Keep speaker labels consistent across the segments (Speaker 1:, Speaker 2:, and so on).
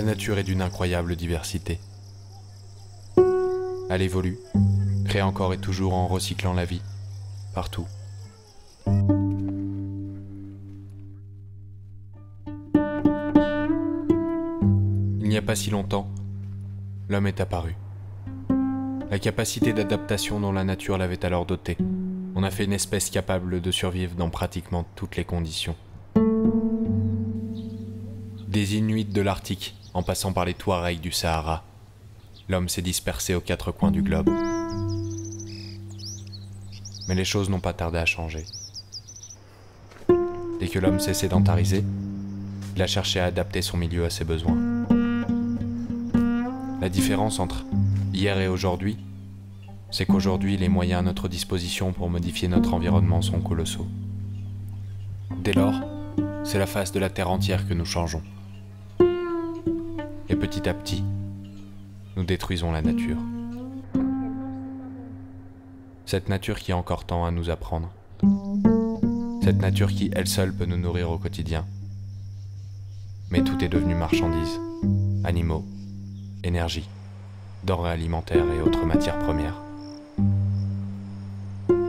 Speaker 1: nature est d'une incroyable diversité. Elle évolue, crée encore et toujours en recyclant la vie, partout. Il n'y a pas si longtemps, l'homme est apparu. La capacité d'adaptation dont la nature l'avait alors dotée. On a fait une espèce capable de survivre dans pratiquement toutes les conditions. Des Inuits de l'Arctique, en passant par les Touaregs du Sahara, l'homme s'est dispersé aux quatre coins du globe. Mais les choses n'ont pas tardé à changer. Dès que l'homme s'est sédentarisé, il a cherché à adapter son milieu à ses besoins. La différence entre hier et aujourd'hui, c'est qu'aujourd'hui, les moyens à notre disposition pour modifier notre environnement sont colossaux. Dès lors, c'est la face de la Terre entière que nous changeons. Et petit à petit, nous détruisons la nature. Cette nature qui a encore tant à nous apprendre. Cette nature qui, elle seule, peut nous nourrir au quotidien. Mais tout est devenu marchandise, animaux, énergie, denrées alimentaires et autres matières premières.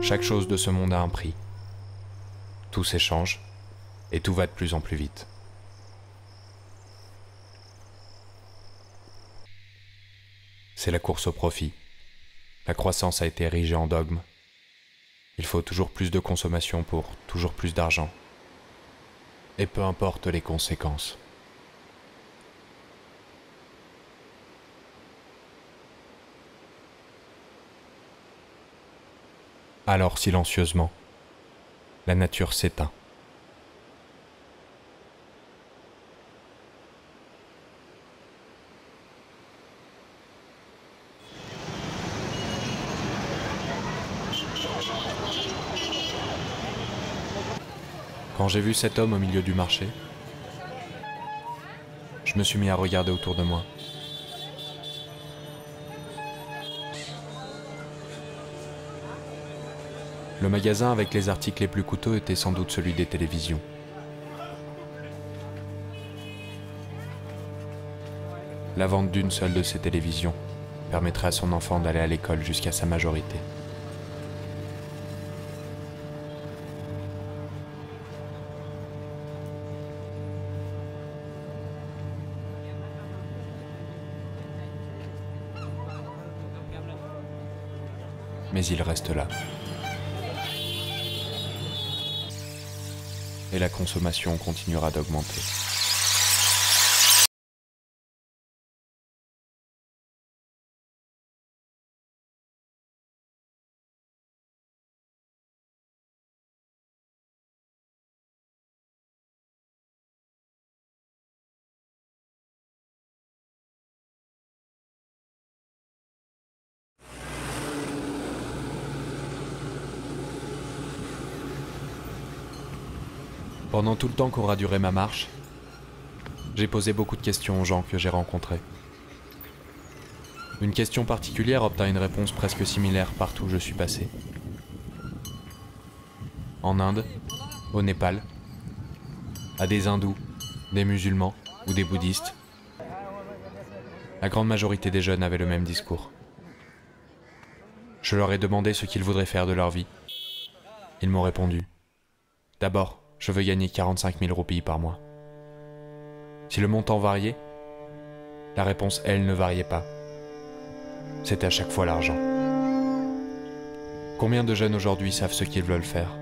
Speaker 1: Chaque chose de ce monde a un prix. Tout s'échange et tout va de plus en plus vite. C'est la course au profit. La croissance a été érigée en dogme. Il faut toujours plus de consommation pour toujours plus d'argent. Et peu importe les conséquences. Alors silencieusement, la nature s'éteint. Quand j'ai vu cet homme au milieu du marché, je me suis mis à regarder autour de moi. Le magasin avec les articles les plus coûteux était sans doute celui des télévisions. La vente d'une seule de ces télévisions permettrait à son enfant d'aller à l'école jusqu'à sa majorité. Mais il reste là. Et la consommation continuera d'augmenter. Pendant tout le temps qu'aura duré ma marche, j'ai posé beaucoup de questions aux gens que j'ai rencontrés. Une question particulière obtint une réponse presque similaire partout où je suis passé. En Inde, au Népal, à des hindous, des musulmans ou des bouddhistes, la grande majorité des jeunes avaient le même discours. Je leur ai demandé ce qu'ils voudraient faire de leur vie. Ils m'ont répondu : d'abord, je veux gagner 45 000 roupies par mois. Si le montant variait, la réponse, elle, ne variait pas. C'était à chaque fois l'argent. Combien de jeunes aujourd'hui savent ce qu'ils veulent faire ?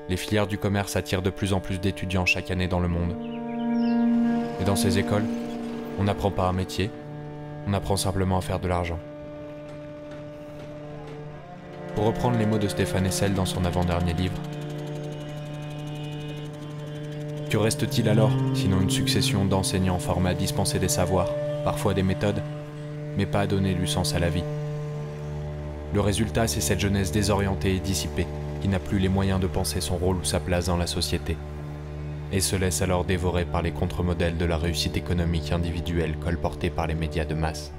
Speaker 1: Les filières du commerce attirent de plus en plus d'étudiants chaque année dans le monde. Et dans ces écoles, on n'apprend pas un métier, on apprend simplement à faire de l'argent. Pour reprendre les mots de Stéphane Hessel dans son avant-dernier livre, que reste-t-il alors, sinon une succession d'enseignants formés à dispenser des savoirs, parfois des méthodes, mais pas à donner du sens à la vie. Le résultat, c'est cette jeunesse désorientée et dissipée, qui n'a plus les moyens de penser son rôle ou sa place dans la société, et se laisse alors dévorer par les contre-modèles de la réussite économique individuelle colportée par les médias de masse.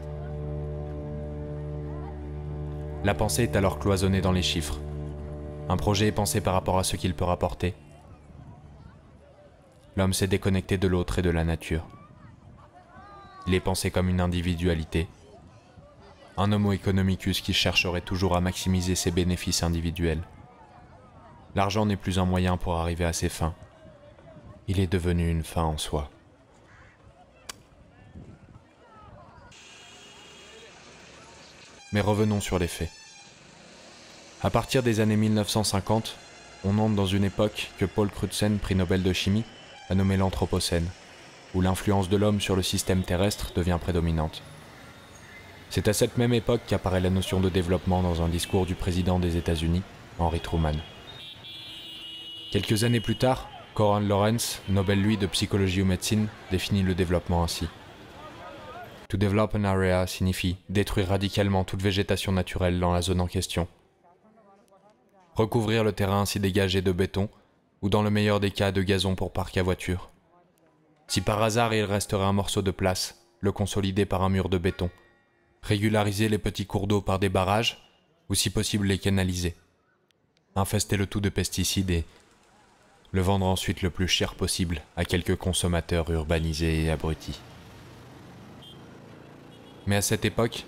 Speaker 1: La pensée est alors cloisonnée dans les chiffres. Un projet est pensé par rapport à ce qu'il peut rapporter. L'homme s'est déconnecté de l'autre et de la nature. il est pensé comme une individualité. Un homo economicus qui chercherait toujours à maximiser ses bénéfices individuels. L'argent n'est plus un moyen pour arriver à ses fins. Il est devenu une fin en soi. Mais revenons sur les faits. À partir des années 1950, on entre dans une époque que Paul Crutzen, prix Nobel de chimie, a nommée l'Anthropocène, où l'influence de l'homme sur le système terrestre devient prédominante. C'est à cette même époque qu'apparaît la notion de développement dans un discours du président des États-Unis, Henry Truman. Quelques années plus tard, Konrad Lorenz, Nobel lui de psychologie ou médecine, définit le développement ainsi. To develop an area signifie détruire radicalement toute végétation naturelle dans la zone en question. Recouvrir le terrain ainsi dégagé de béton, ou dans le meilleur des cas de gazon pour parc à voiture. Si par hasard il resterait un morceau de place, le consolider par un mur de béton. Régulariser les petits cours d'eau par des barrages, ou si possible les canaliser. Infester le tout de pesticides et le vendre ensuite le plus cher possible à quelques consommateurs urbanisés et abrutis. Mais à cette époque,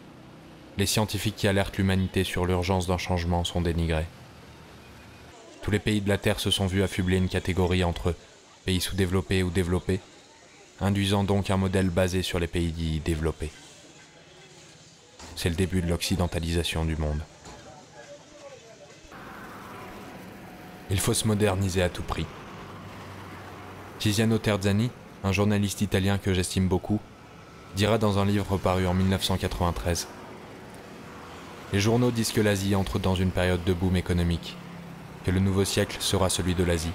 Speaker 1: les scientifiques qui alertent l'humanité sur l'urgence d'un changement sont dénigrés. Tous les pays de la Terre se sont vus affubler une catégorie entre pays sous-développés ou développés, induisant donc un modèle basé sur les pays dits développés. C'est le début de l'occidentalisation du monde. Il faut se moderniser à tout prix. Tiziano Terzani, un journaliste italien que j'estime beaucoup, dira dans un livre paru en 1993 « Les journaux disent que l'Asie entre dans une période de boom économique, que le nouveau siècle sera celui de l'Asie.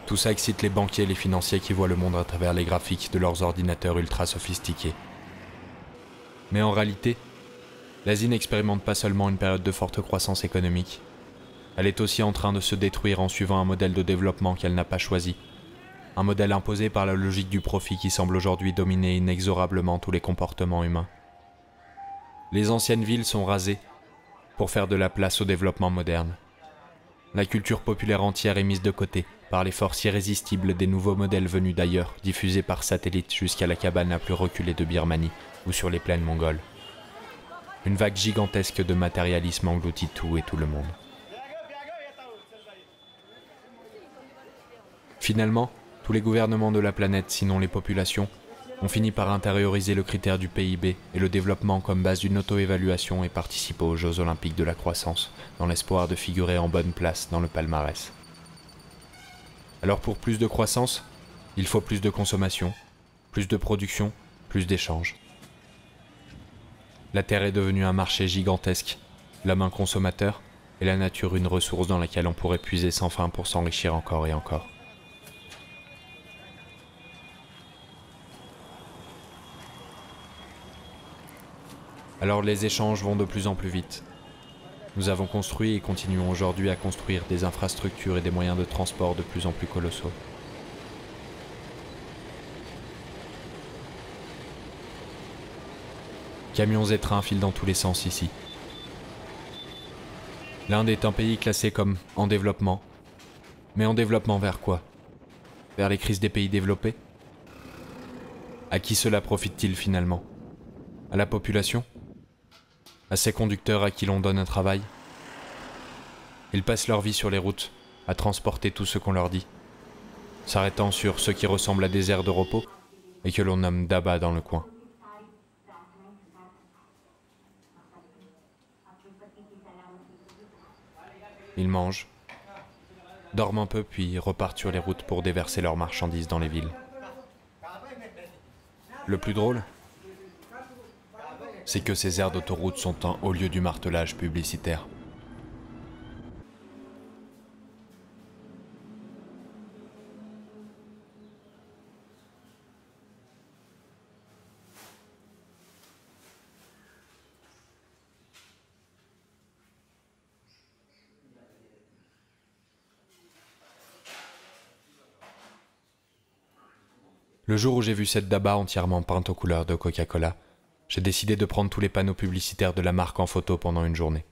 Speaker 1: Tout ça excite les banquiers et les financiers qui voient le monde à travers les graphiques de leurs ordinateurs ultra sophistiqués. Mais en réalité, l'Asie n'expérimente pas seulement une période de forte croissance économique, elle est aussi en train de se détruire en suivant un modèle de développement qu'elle n'a pas choisi, un modèle imposé par la logique du profit qui semble aujourd'hui dominer inexorablement tous les comportements humains. Les anciennes villes sont rasées pour faire de la place au développement moderne. La culture populaire entière est mise de côté par les forces irrésistibles des nouveaux modèles venus d'ailleurs, diffusés par satellite jusqu'à la cabane la plus reculée de Birmanie ou sur les plaines mongoles. Une vague gigantesque de matérialisme engloutit tout et tout le monde. Finalement, tous les gouvernements de la planète, sinon les populations, ont fini par intérioriser le critère du PIB et le développement comme base d'une auto-évaluation et participer aux Jeux Olympiques de la croissance, dans l'espoir de figurer en bonne place dans le palmarès. Alors pour plus de croissance, il faut plus de consommation, plus de production, plus d'échanges. La Terre est devenue un marché gigantesque, l'homme un consommateur, et la nature une ressource dans laquelle on pourrait puiser sans fin pour s'enrichir encore et encore. Alors les échanges vont de plus en plus vite. Nous avons construit et continuons aujourd'hui à construire des infrastructures et des moyens de transport de plus en plus colossaux. Camions et trains filent dans tous les sens ici. L'Inde est un pays classé comme en développement. Mais en développement vers quoi? Vers les crises des pays développés? À qui cela profite-t-il finalement? À la population? À ces conducteurs à qui l'on donne un travail? Ils passent leur vie sur les routes, à transporter tout ce qu'on leur dit, s'arrêtant sur ce qui ressemble à des aires de repos et que l'on nomme Daba dans le coin. Ils mangent, dorment un peu puis repartent sur les routes pour déverser leurs marchandises dans les villes. Le plus drôle, c'est que ces aires d'autoroute sont un haut lieu du martelage publicitaire. Le jour où j'ai vu cette Daba entièrement peinte aux couleurs de Coca-Cola, j'ai décidé de prendre tous les panneaux publicitaires de la marque en photo pendant une journée.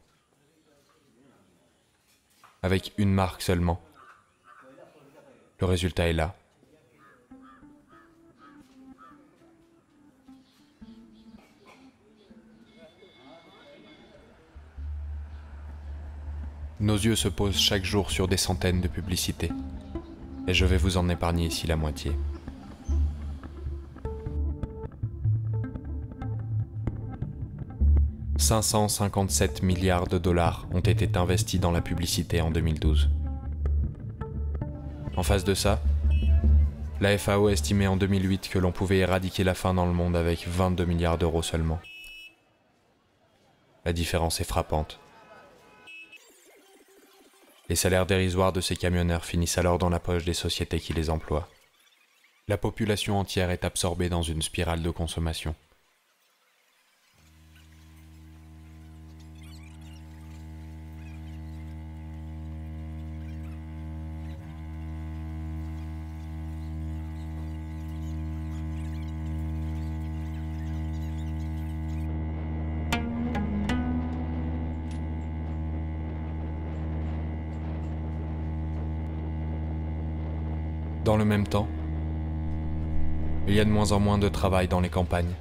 Speaker 1: Avec une marque seulement. Le résultat est là. Nos yeux se posent chaque jour sur des centaines de publicités, et je vais vous en épargner ici la moitié. « 557 milliards de dollars ont été investis dans la publicité en 2012. En face de ça, la FAO estimait en 2008 que l'on pouvait éradiquer la faim dans le monde avec 22 milliards d'euros seulement. La différence est frappante. Les salaires dérisoires de ces camionneurs finissent alors dans la poche des sociétés qui les emploient. La population entière est absorbée dans une spirale de consommation. Dans le même temps, il y a de moins en moins de travail dans les campagnes.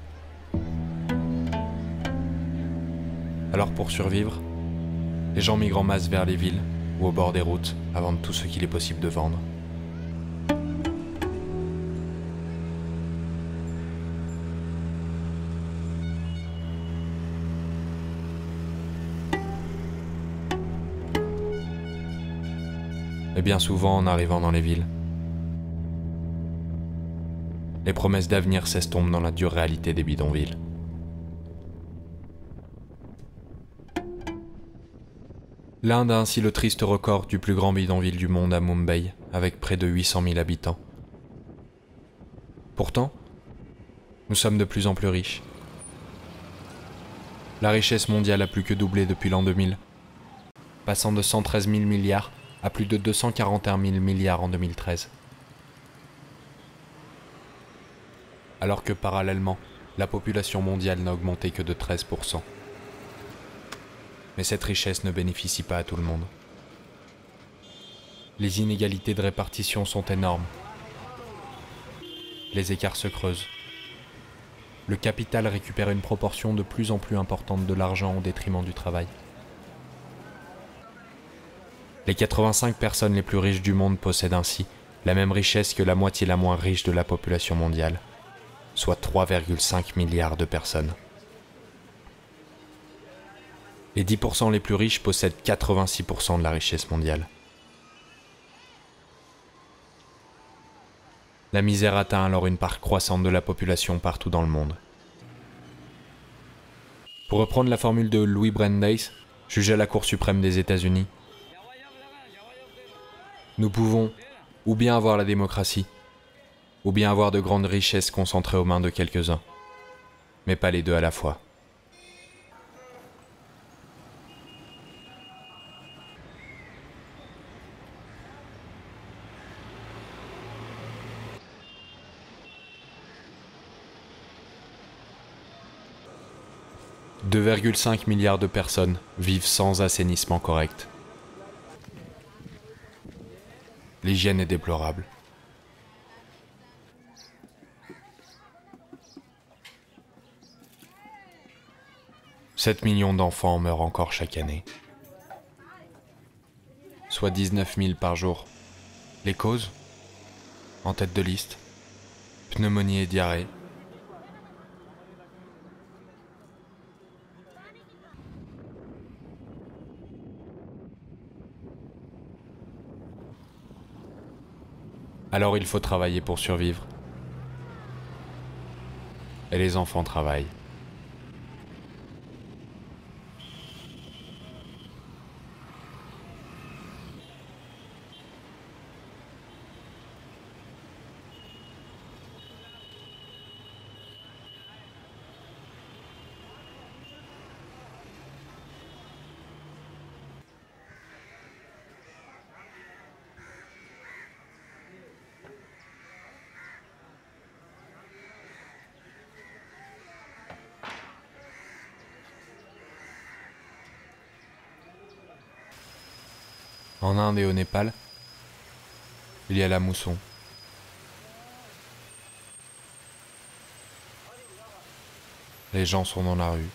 Speaker 1: Alors pour survivre, les gens migrent en masse vers les villes ou au bord des routes à vendre tout ce qu'il est possible de vendre. Et bien souvent en arrivant dans les villes, les promesses d'avenir s'estompent dans la dure réalité des bidonvilles. L'Inde a ainsi le triste record du plus grand bidonville du monde à Mumbai, avec près de 800 000 habitants. Pourtant, nous sommes de plus en plus riches. La richesse mondiale a plus que doublé depuis l'an 2000, passant de 113 000 milliards à plus de 241 000 milliards en 2013. Alors que parallèlement, la population mondiale n'a augmenté que de 13%. Mais cette richesse ne bénéficie pas à tout le monde. Les inégalités de répartition sont énormes. Les écarts se creusent. Le capital récupère une proportion de plus en plus importante de l'argent au détriment du travail. Les 85 personnes les plus riches du monde possèdent ainsi la même richesse que la moitié la moins riche de la population mondiale, soit 3,5 milliards de personnes. Les 10% les plus riches possèdent 86% de la richesse mondiale. La misère atteint alors une part croissante de la population partout dans le monde. Pour reprendre la formule de Louis Brandeis, juge à la Cour suprême des États-Unis, nous pouvons ou bien avoir la démocratie, ou bien avoir de grandes richesses concentrées aux mains de quelques-uns, mais pas les deux à la fois. « 2,5 milliards de personnes vivent sans assainissement correct. L'hygiène est déplorable. « 7 millions d'enfants meurent encore chaque année, soit 19 000 par jour. Les causes ? En tête de liste, pneumonie et diarrhée. Alors il faut travailler pour survivre. Et les enfants travaillent. En Inde et au Népal, il y a la mousson. Les gens sont dans la rue.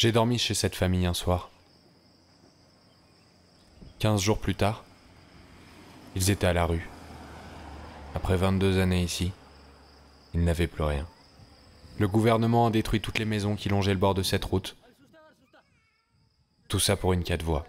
Speaker 1: J'ai dormi chez cette famille un soir. 15 jours plus tard, ils étaient à la rue. Après 22 années ici, ils n'avaient plus rien. Le gouvernement a détruit toutes les maisons qui longeaient le bord de cette route. Tout ça pour une 4 voies.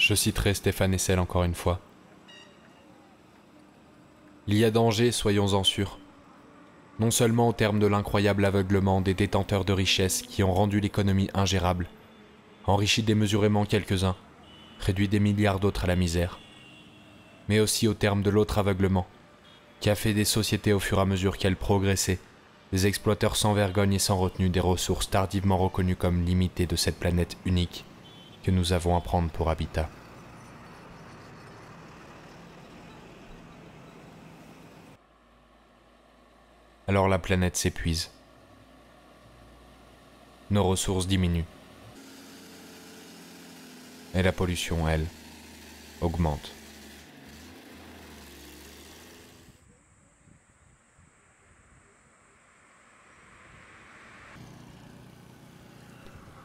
Speaker 1: Je citerai Stéphane Hessel encore une fois. Il y a danger, soyons-en sûrs. Non seulement au terme de l'incroyable aveuglement des détenteurs de richesses qui ont rendu l'économie ingérable, enrichi démesurément quelques-uns, réduit des milliards d'autres à la misère, mais aussi au terme de l'autre aveuglement, qui a fait des sociétés au fur et à mesure qu'elles progressaient, des exploiteurs sans vergogne et sans retenue des ressources tardivement reconnues comme limitées de cette planète unique que nous avons à prendre pour habitat. Alors la planète s'épuise. Nos ressources diminuent. Et la pollution, elle, augmente.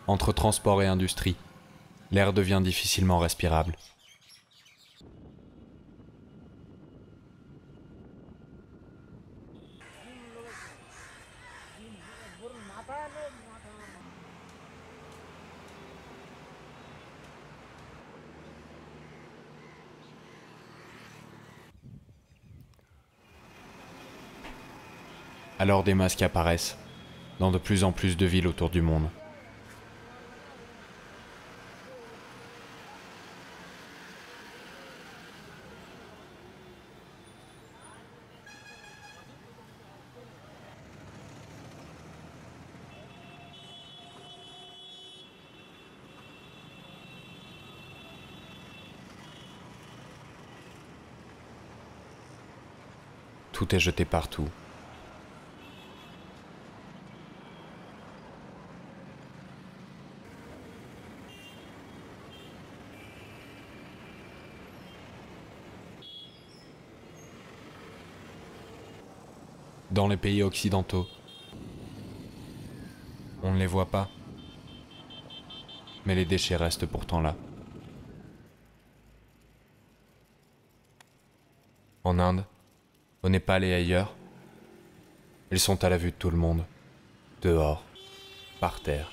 Speaker 1: Entre transport et industrie, l'air devient difficilement respirable. Alors des masques apparaissent, dans de plus en plus de villes autour du monde. Tout est jeté partout. Dans les pays occidentaux, on ne les voit pas, mais les déchets restent pourtant là. En Inde, au Népal et ailleurs, ils sont à la vue de tout le monde, dehors, par terre.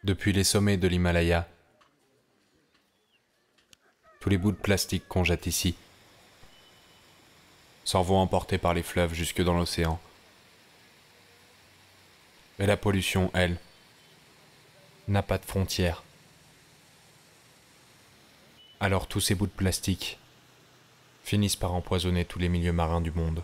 Speaker 1: Depuis les sommets de l'Himalaya, tous les bouts de plastique qu'on jette ici s'en vont emporter par les fleuves jusque dans l'océan. Et la pollution, elle, n'a pas de frontières. Alors tous ces bouts de plastique finissent par empoisonner tous les milieux marins du monde.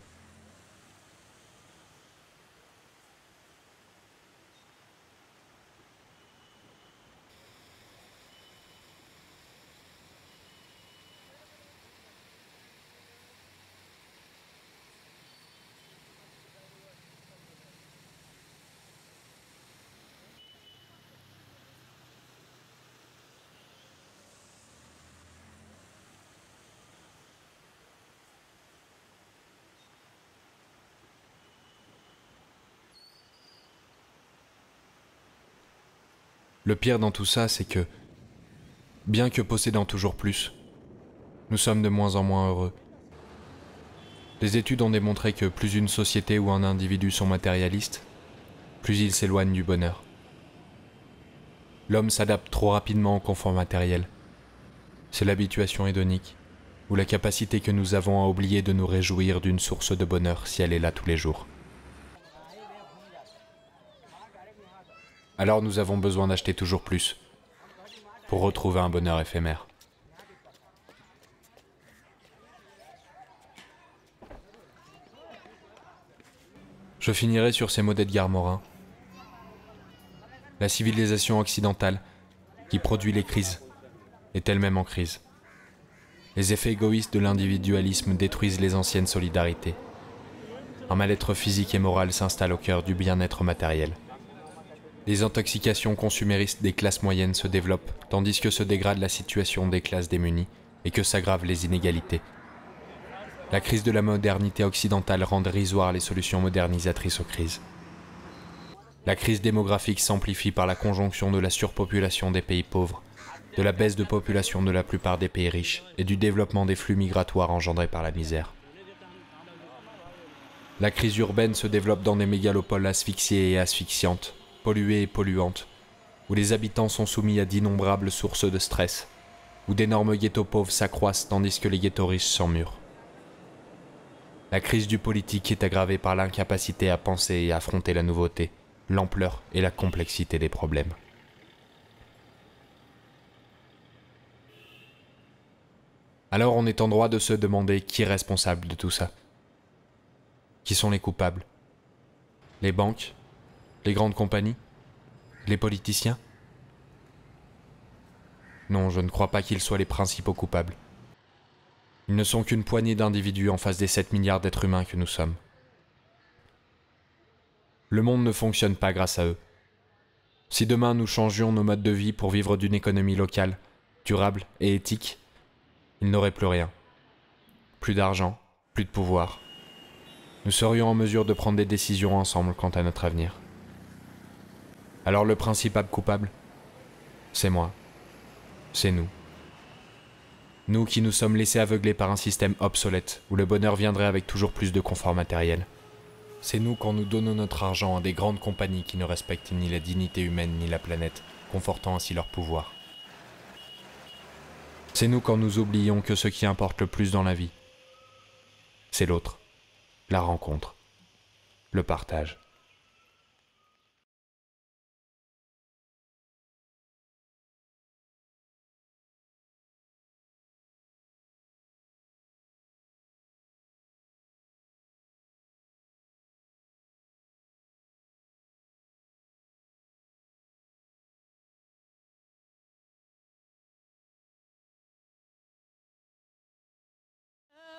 Speaker 1: Le pire dans tout ça, c'est que, bien que possédant toujours plus, nous sommes de moins en moins heureux. Les études ont démontré que plus une société ou un individu sont matérialistes, plus ils s'éloignent du bonheur. L'homme s'adapte trop rapidement au confort matériel. C'est l'habituation hédonique, ou la capacité que nous avons à oublier de nous réjouir d'une source de bonheur si elle est là tous les jours. Alors nous avons besoin d'acheter toujours plus, pour retrouver un bonheur éphémère. Je finirai sur ces mots d'Edgar Morin. La civilisation occidentale, qui produit les crises, est elle-même en crise. Les effets égoïstes de l'individualisme détruisent les anciennes solidarités. Un mal-être physique et moral s'installe au cœur du bien-être matériel. Les intoxications consuméristes des classes moyennes se développent, tandis que se dégrade la situation des classes démunies et que s'aggravent les inégalités. La crise de la modernité occidentale rend dérisoires les solutions modernisatrices aux crises. La crise démographique s'amplifie par la conjonction de la surpopulation des pays pauvres, de la baisse de population de la plupart des pays riches et du développement des flux migratoires engendrés par la misère. La crise urbaine se développe dans des mégalopoles asphyxiées et asphyxiantes, polluées et polluantes, où les habitants sont soumis à d'innombrables sources de stress, où d'énormes ghettos pauvres s'accroissent tandis que les ghettos riches s'emmurent. La crise du politique est aggravée par l'incapacité à penser et à affronter la nouveauté, l'ampleur et la complexité des problèmes. Alors on est en droit de se demander qui est responsable de tout ça. Qui sont les coupables? Les banques? Les grandes compagnies? Les politiciens? Non, je ne crois pas qu'ils soient les principaux coupables. Ils ne sont qu'une poignée d'individus en face des 7 milliards d'êtres humains que nous sommes. Le monde ne fonctionne pas grâce à eux. Si demain nous changions nos modes de vie pour vivre d'une économie locale, durable et éthique, ils n'auraient plus rien. Plus d'argent, plus de pouvoir. Nous serions en mesure de prendre des décisions ensemble quant à notre avenir. Alors le principal coupable, c'est moi. C'est nous. Nous qui nous sommes laissés aveugler par un système obsolète, où le bonheur viendrait avec toujours plus de confort matériel. C'est nous quand nous donnons notre argent à des grandes compagnies qui ne respectent ni la dignité humaine ni la planète, confortant ainsi leur pouvoir. C'est nous quand nous oublions que ce qui importe le plus dans la vie, c'est l'autre, la rencontre, le partage.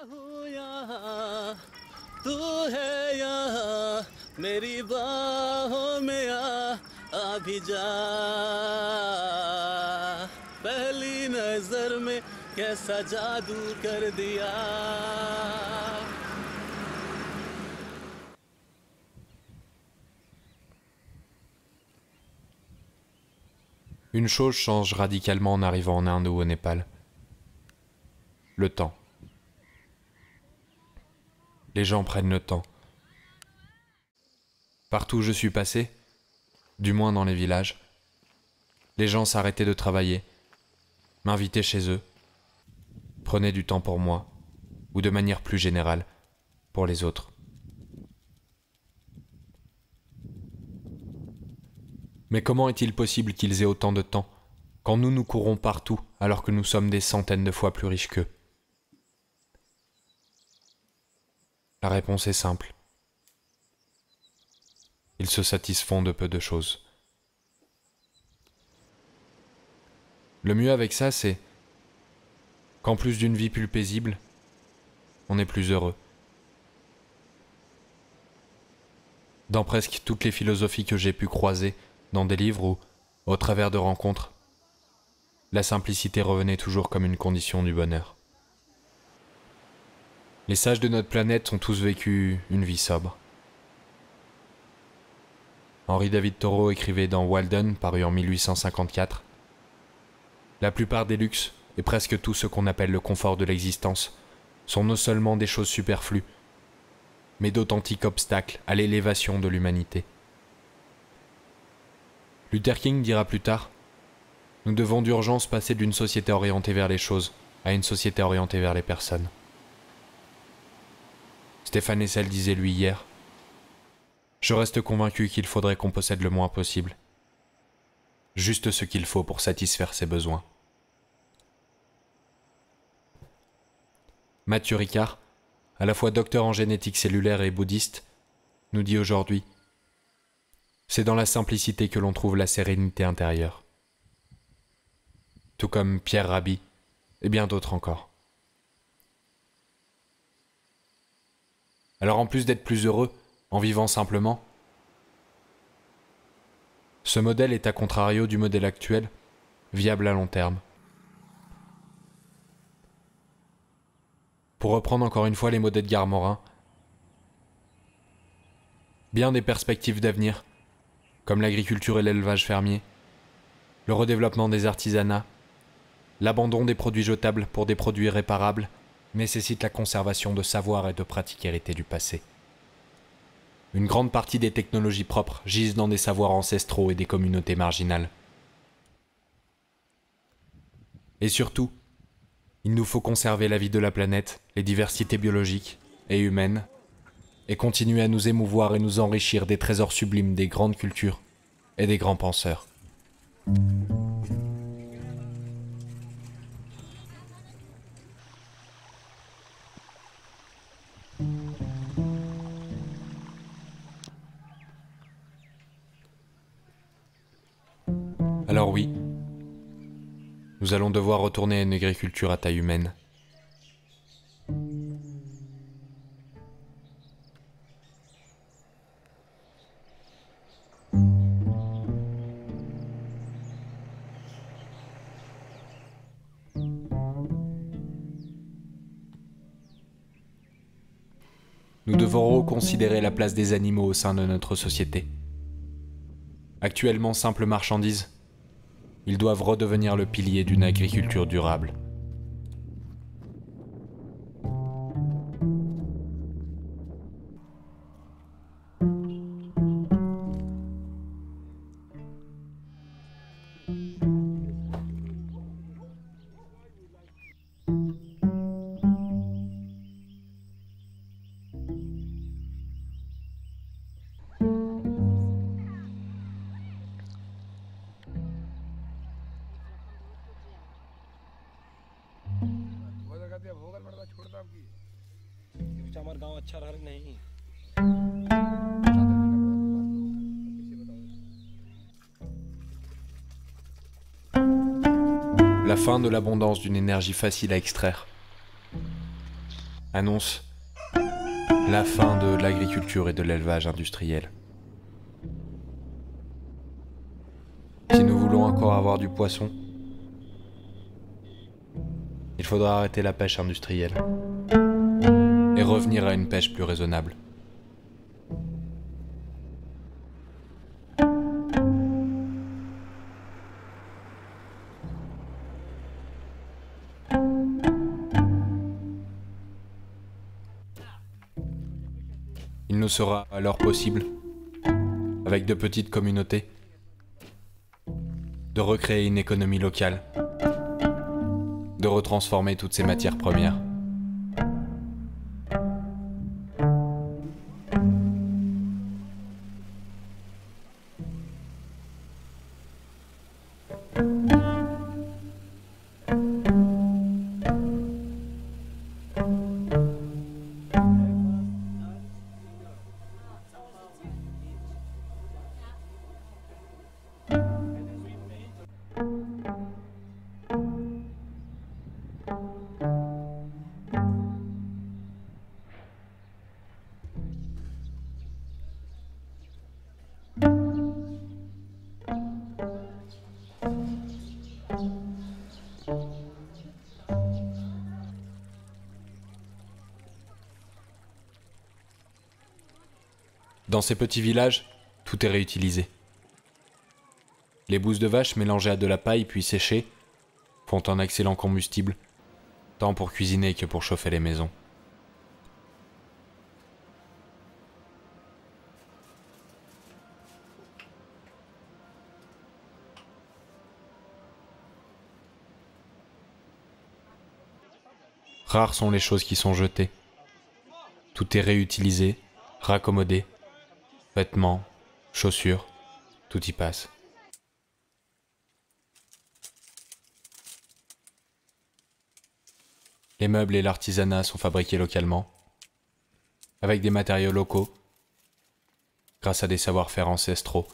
Speaker 2: हूँ यहाँ तू है यहाँ मेरी बाहों में आ भी जा पहली नजर में कैसा जादू कर दिया.
Speaker 1: Une chose change radicalement en arrivant en Inde ou au Népal. Le temps. Les gens prennent le temps. Partout où je suis passé, du moins dans les villages, les gens s'arrêtaient de travailler, m'invitaient chez eux, prenaient du temps pour moi, ou de manière plus générale, pour les autres. Mais comment est-il possible qu'ils aient autant de temps, quand nous courons partout alors que nous sommes des centaines de fois plus riches qu'eux? La réponse est simple. Ils se satisfont de peu de choses. Le mieux avec ça, c'est qu'en plus d'une vie plus paisible, on est plus heureux. Dans presque toutes les philosophies que j'ai pu croiser, dans des livres ou au travers de rencontres, la simplicité revenait toujours comme une condition du bonheur. Les sages de notre planète ont tous vécu une vie sobre. Henri David Thoreau écrivait dans Walden, paru en 1854, « La plupart des luxes, et presque tout ce qu'on appelle le confort de l'existence, sont non seulement des choses superflues, mais d'authentiques obstacles à l'élévation de l'humanité. Luther King dira plus tard « Nous devons d'urgence passer d'une société orientée vers les choses à une société orientée vers les personnes. » Stéphane Hessel disait lui hier « Je reste convaincu qu'il faudrait qu'on possède le moins possible. Juste ce qu'il faut pour satisfaire ses besoins. » Mathieu Ricard, à la fois docteur en génétique cellulaire et bouddhiste, nous dit aujourd'hui « C'est dans la simplicité que l'on trouve la sérénité intérieure. » Tout comme Pierre Rabhi et bien d'autres encore. Alors en plus d'être plus heureux en vivant simplement, ce modèle est à contrario du modèle actuel, viable à long terme. Pour reprendre encore une fois les mots d'Edgar Morin, bien des perspectives d'avenir, comme l'agriculture et l'élevage fermier, le redéveloppement des artisanats, l'abandon des produits jetables pour des produits réparables, nécessitent la conservation de savoirs et de pratiques héritées du passé. Une grande partie des technologies propres gisent dans des savoirs ancestraux et des communautés marginales. Et surtout, il nous faut conserver la vie de la planète, les diversités biologiques et humaines, et continuer à nous émouvoir et nous enrichir des trésors sublimes des grandes cultures et des grands penseurs. Alors oui, nous allons devoir retourner à une agriculture à taille humaine. Nous devons reconsidérer la place des animaux au sein de notre société. Actuellement simples marchandises, ils doivent redevenir le pilier d'une agriculture durable. La fin de l'abondance d'une énergie facile à extraire annonce la fin de l'agriculture et de l'élevage industriel. Si nous voulons encore avoir du poisson, il faudra arrêter la pêche industrielle et revenir à une pêche plus raisonnable. Il nous sera alors possible, avec de petites communautés, de recréer une économie locale, de retransformer toutes ces matières premières. Dans ces petits villages, tout est réutilisé. Les bousses de vache mélangées à de la paille puis séchées font un excellent combustible, tant pour cuisiner que pour chauffer les maisons. Rares sont les choses qui sont jetées. Tout est réutilisé, raccommodé. Vêtements, chaussures, tout y passe. Les meubles et l'artisanat sont fabriqués localement, avec des matériaux locaux, grâce à des savoir-faire ancestraux.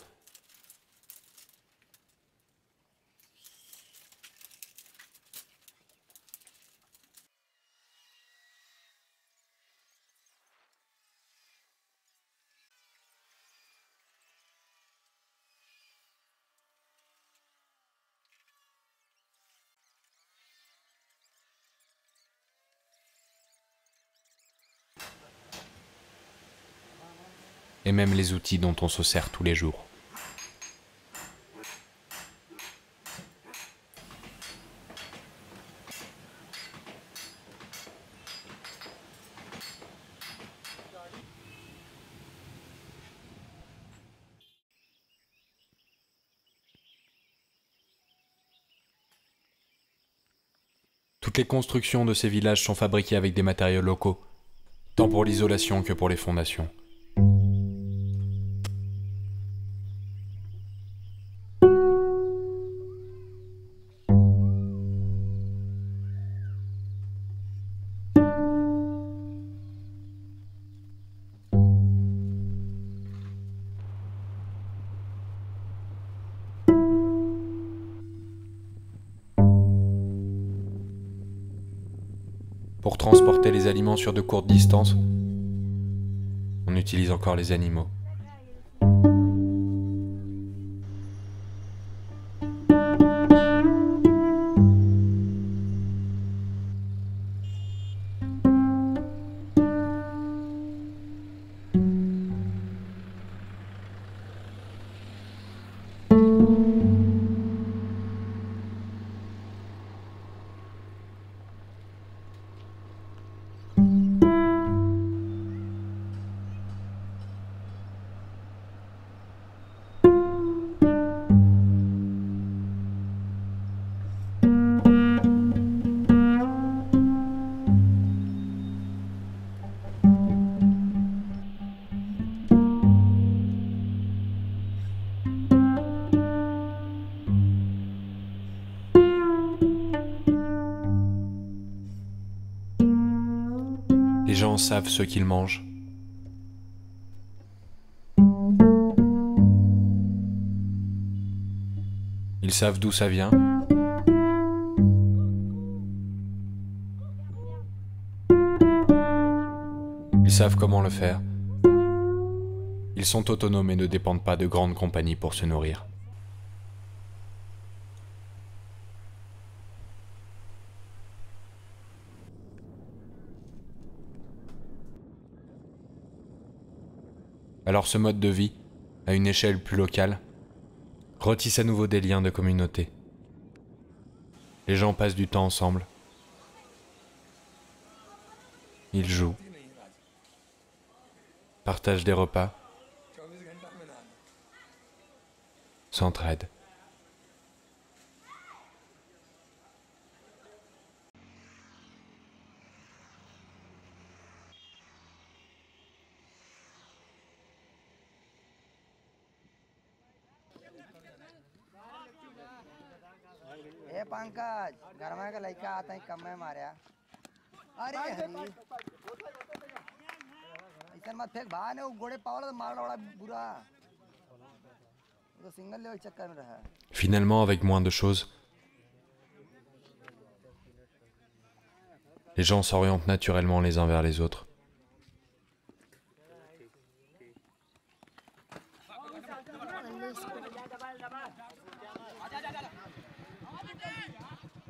Speaker 1: Et même les outils dont on se sert tous les jours. Toutes les constructions de ces villages sont fabriquées avec des matériaux locaux, tant pour l'isolation que pour les fondations. Pour transporter les aliments sur de courtes distances, on utilise encore les animaux. Les gens savent ce qu'ils mangent. Ils savent d'où ça vient. Ils savent comment le faire. Ils sont autonomes et ne dépendent pas de grandes compagnies pour se nourrir. Alors ce mode de vie, à une échelle plus locale, retisse à nouveau des liens de communauté. Les gens passent du temps ensemble. Ils jouent, partagent des repas, s'entraident.
Speaker 3: ए पंकज घर में का लड़का आता है कम में मारिया अरे हरी ऐसा मत फेंक भाई ने वो गोड़े पावला तो मार बड़ा बुरा तो सिंगल लेवल चक्कर में रहा
Speaker 1: Finalement, avec moins de choses, les gens s'orientent naturellement les uns vers les autres.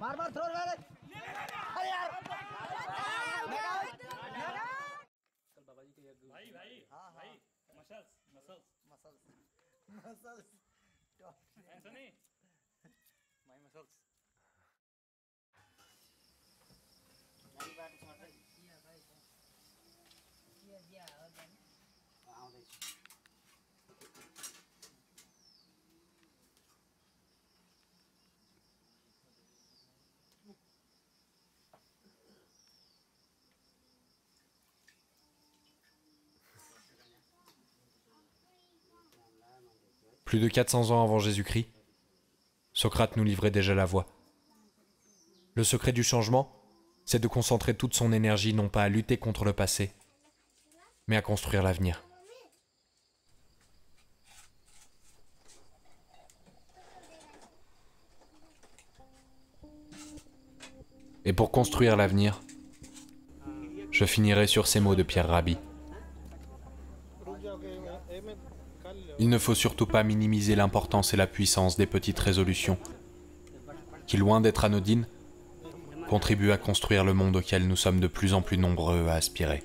Speaker 3: मार मार थ्रो अरे यार बाबा जी के भाई भाई हां भाई muscles muscles muscles muscles Anthony my muscles नई बात छोड़ दिया भाई दिया और आओ दे
Speaker 1: Plus de 400 ans avant Jésus-Christ, Socrate nous livrait déjà la voie. Le secret du changement, c'est de concentrer toute son énergie non pas à lutter contre le passé, mais à construire l'avenir. Et pour construire l'avenir, je finirai sur ces mots de Pierre Rabhi. Il ne faut surtout pas minimiser l'importance et la puissance des petites résolutions, qui, loin d'être anodines, contribuent à construire le monde auquel nous sommes de plus en plus nombreux à aspirer.